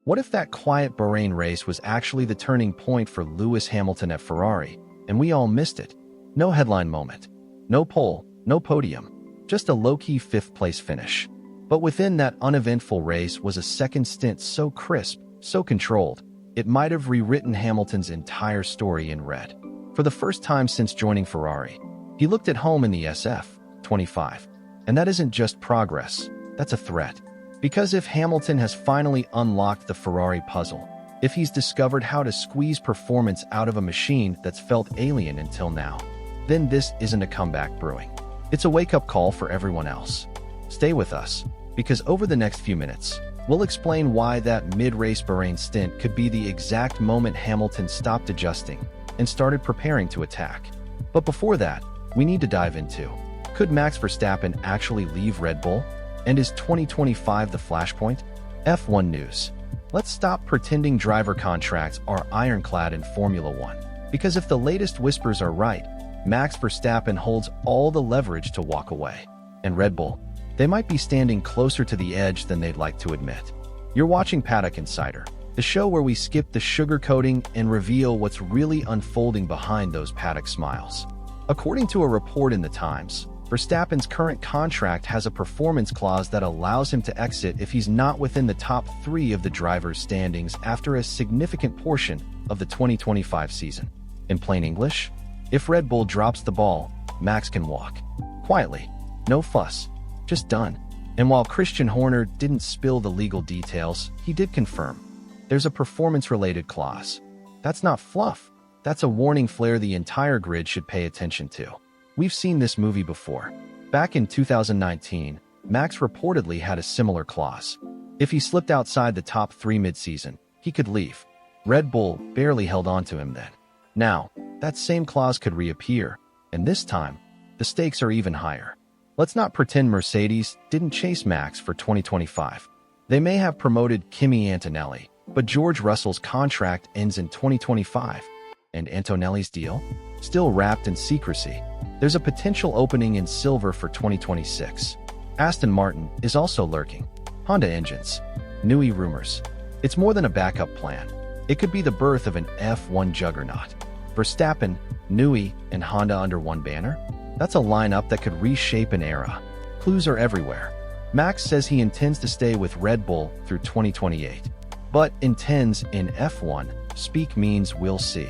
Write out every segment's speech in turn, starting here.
What if that quiet Bahrain race was actually the turning point for Lewis Hamilton at Ferrari, and we all missed it? No headline moment, no pole, no podium, just a low-key fifth-place finish. But within that uneventful race was a second stint so crisp, so controlled, it might have rewritten Hamilton's entire story in red. For the first time since joining Ferrari, he looked at home in the SF25. And that isn't just progress, that's a threat. Because if Hamilton has finally unlocked the Ferrari puzzle, if he's discovered how to squeeze performance out of a machine that's felt alien until now, then this isn't a comeback brewing. It's a wake-up call for everyone else. Stay with us, because over the next few minutes, we'll explain why that mid-race Bahrain stint could be the exact moment Hamilton stopped adjusting and started preparing to attack. But before that, we need to dive into: could Max Verstappen actually leave Red Bull? And is 2025 the flashpoint? F1 news. Let's stop pretending driver contracts are ironclad in Formula One. Because if the latest whispers are right, Max Verstappen holds all the leverage to walk away. And Red Bull, they might be standing closer to the edge than they'd like to admit. You're watching Paddock Insider, the show where we skip the sugarcoating and reveal what's really unfolding behind those paddock smiles. According to a report in The Times, Verstappen's current contract has a performance clause that allows him to exit if he's not within the top 3 of the drivers' standings after a significant portion of the 2025 season. In plain English, if Red Bull drops the ball, Max can walk. Quietly, no fuss, just done. And while Christian Horner didn't spill the legal details, he did confirm there's a performance-related clause. That's not fluff. That's a warning flare the entire grid should pay attention to. We've seen this movie before. Back in 2019, Max reportedly had a similar clause. If he slipped outside the top 3 mid-season, he could leave. Red Bull barely held on to him then. Now, that same clause could reappear, and this time, the stakes are even higher. Let's not pretend Mercedes didn't chase Max for 2025. They may have promoted Kimi Antonelli, but George Russell's contract ends in 2025. And Antonelli's deal? Still wrapped in secrecy. There's a potential opening in silver for 2026. Aston Martin is also lurking. Honda engines. Newey rumors. It's more than a backup plan. It could be the birth of an F1 juggernaut. Verstappen, Newey, and Honda under one banner? That's a lineup that could reshape an era. Clues are everywhere. Max says he intends to stay with Red Bull through 2028. But intends in F1 speak means we'll see.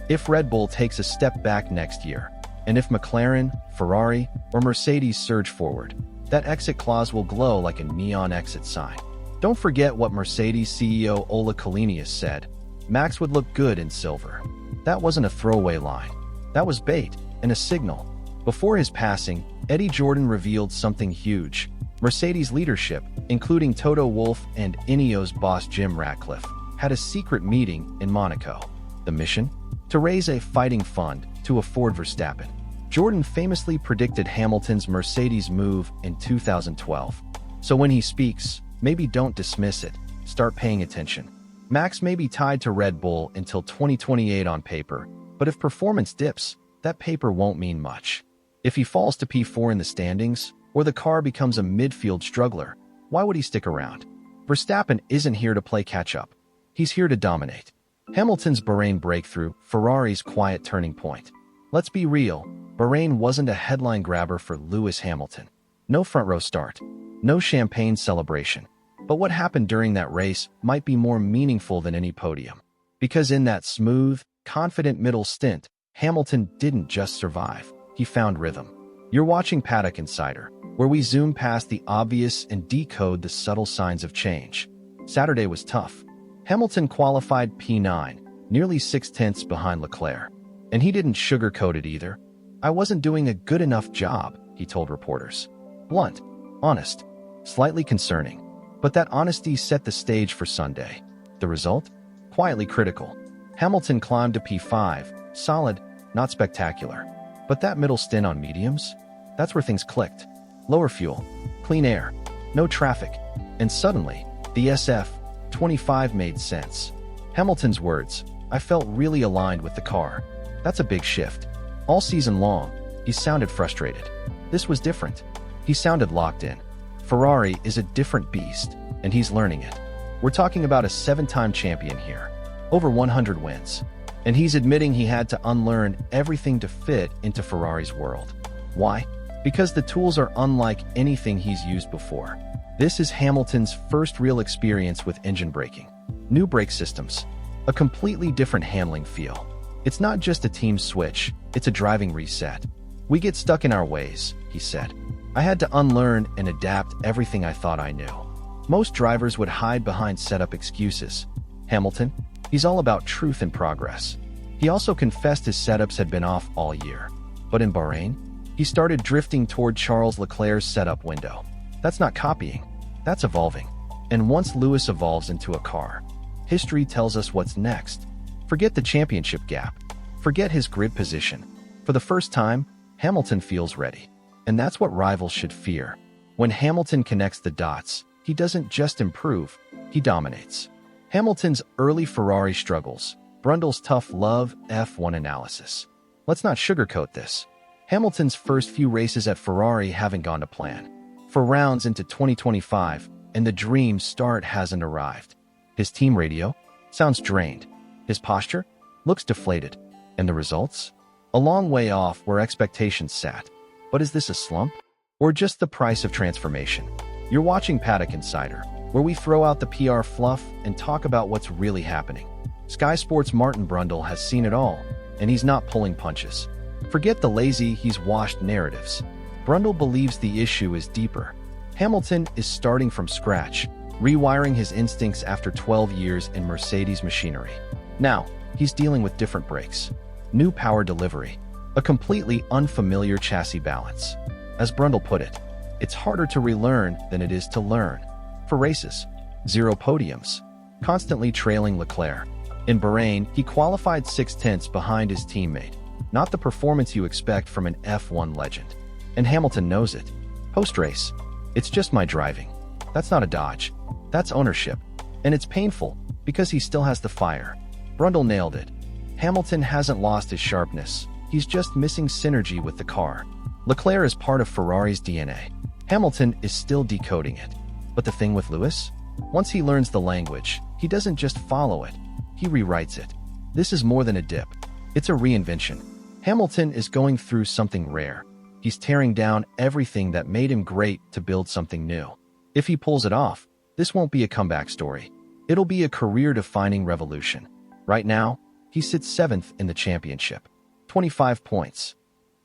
If Red Bull takes a step back next year, and if McLaren, Ferrari, or Mercedes surge forward, that exit clause will glow like a neon exit sign. Don't forget what Mercedes CEO Ola Kalinius said: Max would look good in silver. That wasn't a throwaway line. That was bait and a signal. Before his passing, Eddie Jordan revealed something huge. Mercedes leadership, including Toto Wolff and Ineos boss Jim Ratcliffe, had a secret meeting in Monaco. The mission? To raise a fighting fund to afford Verstappen. Jordan famously predicted Hamilton's Mercedes move in 2012. So when he speaks, maybe don't dismiss it, start paying attention. Max may be tied to Red Bull until 2028 on paper, but if performance dips, that paper won't mean much. If he falls to P4 in the standings, or the car becomes a midfield struggler, why would he stick around? Verstappen isn't here to play catch-up. He's here to dominate. Hamilton's Bahrain breakthrough, Ferrari's quiet turning point. Let's be real, Bahrain wasn't a headline grabber for Lewis Hamilton. No front row start, no champagne celebration. But what happened during that race might be more meaningful than any podium. Because in that smooth, confident middle stint, Hamilton didn't just survive, he found rhythm. You're watching Paddock Insider, where we zoom past the obvious and decode the subtle signs of change. Saturday was tough. Hamilton qualified P9, nearly 6/10 behind Leclerc. And he didn't sugarcoat it either. I wasn't doing a good enough job, he told reporters. Blunt, honest, slightly concerning. But that honesty set the stage for Sunday. The result? Quietly critical. Hamilton climbed to P5, solid, not spectacular. But that middle stint on mediums? That's where things clicked. Lower fuel, clean air, no traffic. And suddenly, the SF25 made sense. Hamilton's words: I felt really aligned with the car. That's a big shift. All season long, he sounded frustrated. This was different. He sounded locked in. Ferrari is a different beast, and he's learning it. We're talking about a 7-time champion here, over 100 wins. And he's admitting he had to unlearn everything to fit into Ferrari's world. Why? Because the tools are unlike anything he's used before. This is Hamilton's first real experience with engine braking. New brake systems, a completely different handling feel. It's not just a team switch, it's a driving reset. We get stuck in our ways, he said. I had to unlearn and adapt everything I thought I knew. Most drivers would hide behind setup excuses. Hamilton, he's all about truth and progress. He also confessed his setups had been off all year. But in Bahrain, he started drifting toward Charles Leclerc's setup window. That's not copying, that's evolving. And once Lewis evolves into a car, history tells us what's next. Forget the championship gap. Forget his grid position. For the first time, Hamilton feels ready. And that's what rivals should fear. When Hamilton connects the dots, he doesn't just improve, he dominates. Hamilton's early Ferrari struggles, Brundle's tough love F1 analysis. Let's not sugarcoat this. Hamilton's first few races at Ferrari haven't gone to plan. 4 rounds into 2025, and the dream start hasn't arrived. His team radio sounds drained. His posture looks deflated. And the results? A long way off where expectations sat. But is this a slump? Or just the price of transformation? You're watching Paddock Insider, where we throw out the PR fluff and talk about what's really happening. Sky Sports' Martin Brundle has seen it all, and he's not pulling punches. Forget the lazy, he's washed narratives. Brundle believes the issue is deeper. Hamilton is starting from scratch, rewiring his instincts after 12 years in Mercedes machinery. Now, he's dealing with different brakes, new power delivery, a completely unfamiliar chassis balance. As Brundle put it, it's harder to relearn than it is to learn. For races, 0 podiums, constantly trailing Leclerc. In Bahrain, he qualified 6/10 behind his teammate, not the performance you expect from an F1 legend. And Hamilton knows it. Post-race, it's just my driving. That's not a dodge. That's ownership. And it's painful, because he still has the fire. Brundle nailed it. Hamilton hasn't lost his sharpness. He's just missing synergy with the car. Leclerc is part of Ferrari's DNA. Hamilton is still decoding it. But the thing with Lewis? Once he learns the language, he doesn't just follow it. He rewrites it. This is more than a dip. It's a reinvention. Hamilton is going through something rare. He's tearing down everything that made him great to build something new. If he pulls it off, this won't be a comeback story. It'll be a career-defining revolution. Right now, he sits 7th in the championship. 25 points.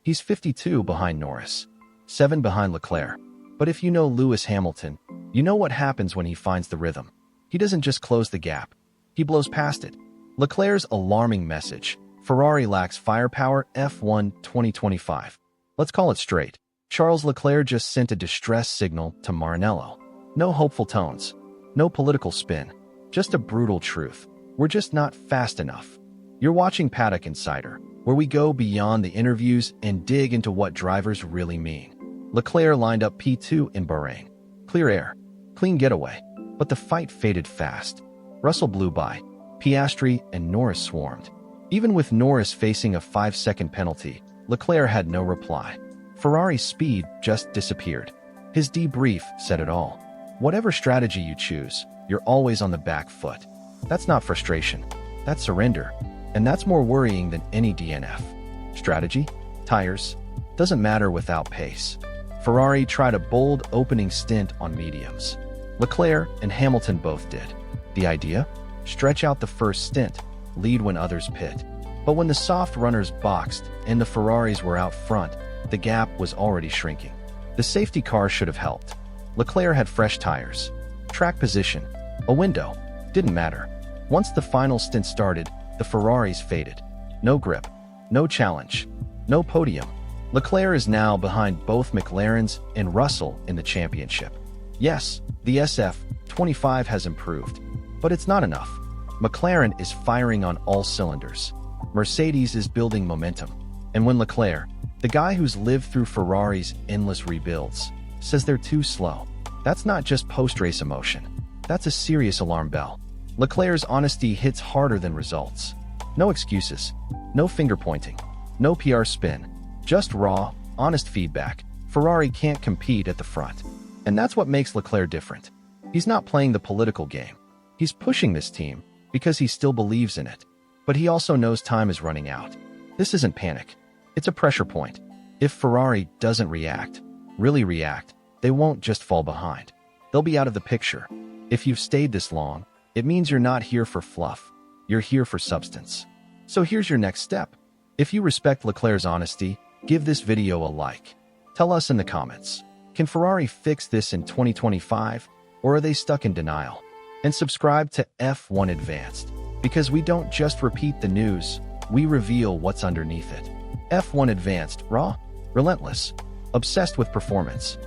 He's 52 behind Norris, 7 behind Leclerc. But if you know Lewis Hamilton, you know what happens when he finds the rhythm. He doesn't just close the gap. He blows past it. Leclerc's alarming message: Ferrari lacks firepower F1 2025. Let's call it straight. Charles Leclerc just sent a distress signal to Maranello. No hopeful tones. No political spin. Just a brutal truth. We're just not fast enough. You're watching Paddock Insider, where we go beyond the interviews and dig into what drivers really mean. Leclerc lined up P2 in Bahrain. Clear air. Clean getaway. But the fight faded fast. Russell blew by. Piastri and Norris swarmed. Even with Norris facing a 5-second penalty, Leclerc had no reply. Ferrari's speed just disappeared. His debrief said it all. Whatever strategy you choose, you're always on the back foot. That's not frustration. That's surrender. And that's more worrying than any DNF. Strategy? Tires? Doesn't matter without pace. Ferrari tried a bold opening stint on mediums. Leclerc and Hamilton both did. The idea? Stretch out the first stint, lead when others pit. But when the soft runners boxed and the Ferraris were out front, the gap was already shrinking. The safety car should have helped. Leclerc had fresh tires. Track position. A window. Didn't matter. Once the final stint started, the Ferraris faded. No grip. No challenge. No podium. Leclerc is now behind both McLarens and Russell in the championship. Yes, the SF25 has improved, but it's not enough. McLaren is firing on all cylinders. Mercedes is building momentum. And when Leclerc, the guy who's lived through Ferrari's endless rebuilds, says they're too slow, that's not just post-race emotion. That's a serious alarm bell. Leclerc's honesty hits harder than results. No excuses. No finger-pointing. No PR spin. Just raw, honest feedback. Ferrari can't compete at the front. And that's what makes Leclerc different. He's not playing the political game. He's pushing this team because he still believes in it, but he also knows time is running out. This isn't panic. It's a pressure point. If Ferrari doesn't really react, they won't just fall behind. They'll be out of the picture. If you've stayed this long, it means you're not here for fluff. You're here for substance. So here's your next step. If you respect Leclerc's honesty, give this video a like. Tell us in the comments, can Ferrari fix this in 2025, or are they stuck in denial? And subscribe to F1 Advanced, because we don't just repeat the news, we reveal what's underneath it. F1 Advanced, raw, relentless, obsessed with performance.